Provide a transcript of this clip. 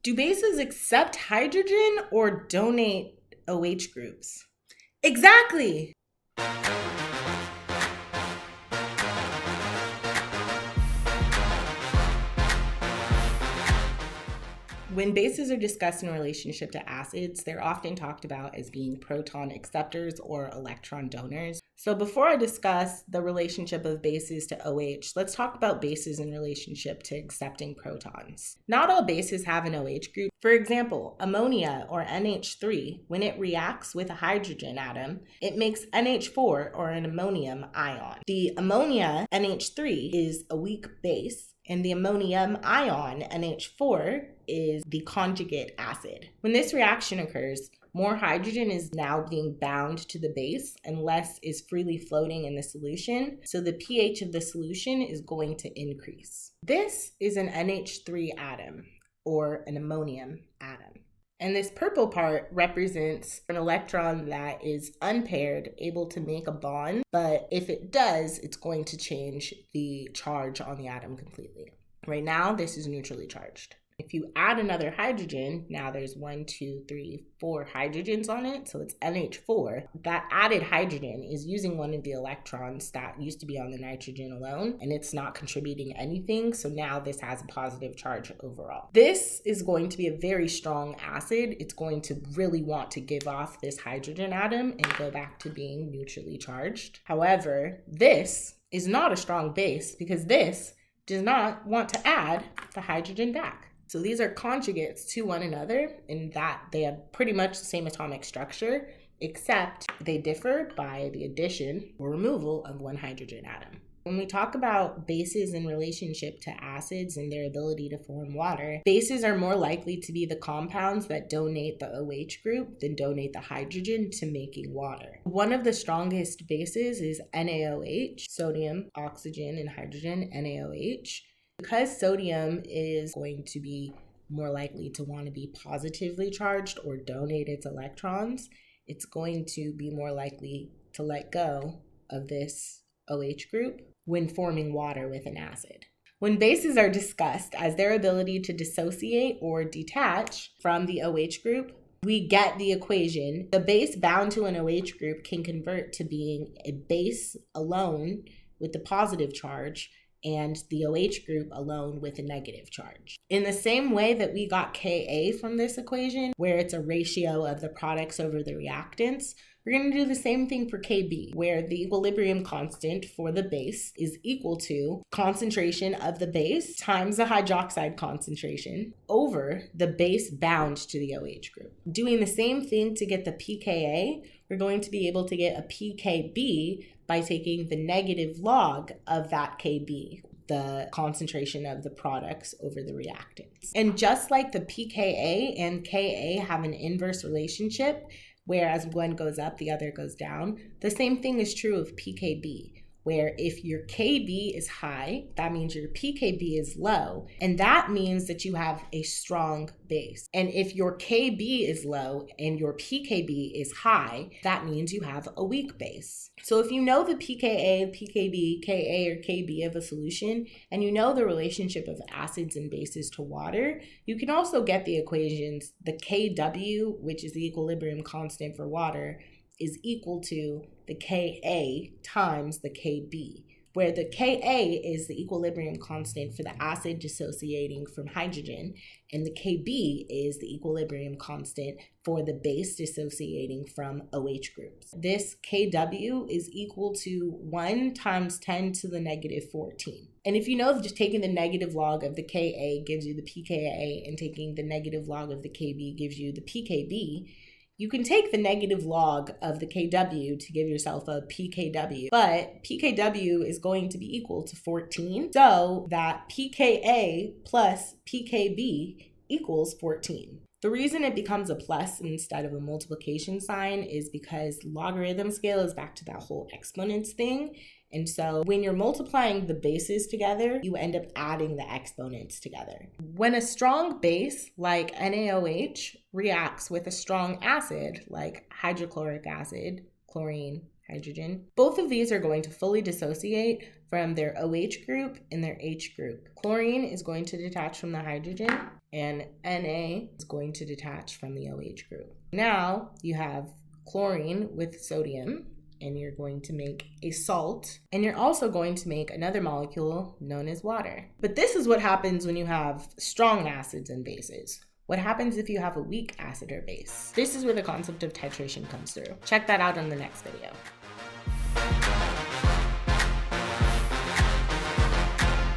Do bases accept hydrogen or donate OH groups? Exactly! When bases are discussed in relationship to acids, they're often talked about as being proton acceptors or electron donors. So before I discuss the relationship of bases to OH, let's talk about bases in relationship to accepting protons. Not all bases have an OH group. For example, ammonia or NH3, when it reacts with a hydrogen atom, it makes NH4 or an ammonium ion. The ammonia NH3 is a weak base, and the ammonium ion, NH4, is the conjugate acid. When this reaction occurs, more hydrogen is now being bound to the base and less is freely floating in the solution, so the pH of the solution is going to increase. This is an NH3 atom, or an ammonium atom. And this purple part represents an electron that is unpaired, able to make a bond, but if it does, it's going to change the charge on the atom completely. Right now, this is neutrally charged. If you add another hydrogen, now there's 4 hydrogens on it, so it's NH4. That added hydrogen is using one of the electrons that used to be on the nitrogen alone, and it's not contributing anything, so now this has a positive charge overall. This is going to be a very strong acid. It's going to really want to give off this hydrogen atom and go back to being neutrally charged. However, this is not a strong base because this does not want to add the hydrogen back. So these are conjugates to one another in that they have pretty much the same atomic structure, except they differ by the addition or removal of one hydrogen atom. When we talk about bases in relationship to acids and their ability to form water, bases are more likely to be the compounds that donate the OH group than donate the hydrogen to making water. One of the strongest bases is NaOH, sodium, oxygen, and hydrogen, NaOH. Because sodium is going to be more likely to want to be positively charged or donate its electrons, it's going to be more likely to let go of this OH group when forming water with an acid. When bases are discussed as their ability to dissociate or detach from the OH group, we get the equation. The base bound to an OH group can convert to being a base alone with the positive charge and the OH group alone with a negative charge. In the same way that we got Ka from this equation, where it's a ratio of the products over the reactants, we're going to do the same thing for Kb, where the equilibrium constant for the base is equal to concentration of the base times the hydroxide concentration over the base bound to the OH group. Doing the same thing to get the pKa, we're going to be able to get a pKb by taking the negative log of that Kb, the concentration of the products over the reactants. And just like the pKa and Ka have an inverse relationship, where as one goes up, the other goes down, the same thing is true of pKb, where if your Kb is high, that means your pKb is low, and that means that you have a strong base. And if your Kb is low and your pKb is high, that means you have a weak base. So if you know the pKa, pKb, Ka, or Kb of a solution, and you know the relationship of acids and bases to water, you can also get the equations. The Kw, which is the equilibrium constant for water, is equal to the Ka times the Kb, where the Ka is the equilibrium constant for the acid dissociating from hydrogen, and the Kb is the equilibrium constant for the base dissociating from OH groups. This Kw is equal to 1 times 10 to the negative 14. And if you know just taking the negative log of the Ka gives you the pKa and taking the negative log of the Kb gives you the pKb, you can take the negative log of the Kw to give yourself a pKw, but pKw is going to be equal to 14, so that pKa plus pKb equals 14. The reason it becomes a plus instead of a multiplication sign is because logarithm scale is back to that whole exponents thing. And so when you're multiplying the bases together, you end up adding the exponents together. When a strong base like NaOH reacts with a strong acid like hydrochloric acid, chlorine, hydrogen, both of these are going to fully dissociate from their OH group and their H group. Chlorine is going to detach from the hydrogen, and Na is going to detach from the OH group. Now you have chlorine with sodium, and you're going to make a salt, and you're also going to make another molecule known as water. But this is what happens when you have strong acids and bases. What happens if you have a weak acid or base? This is where the concept of titration comes through. Check that out in the next video.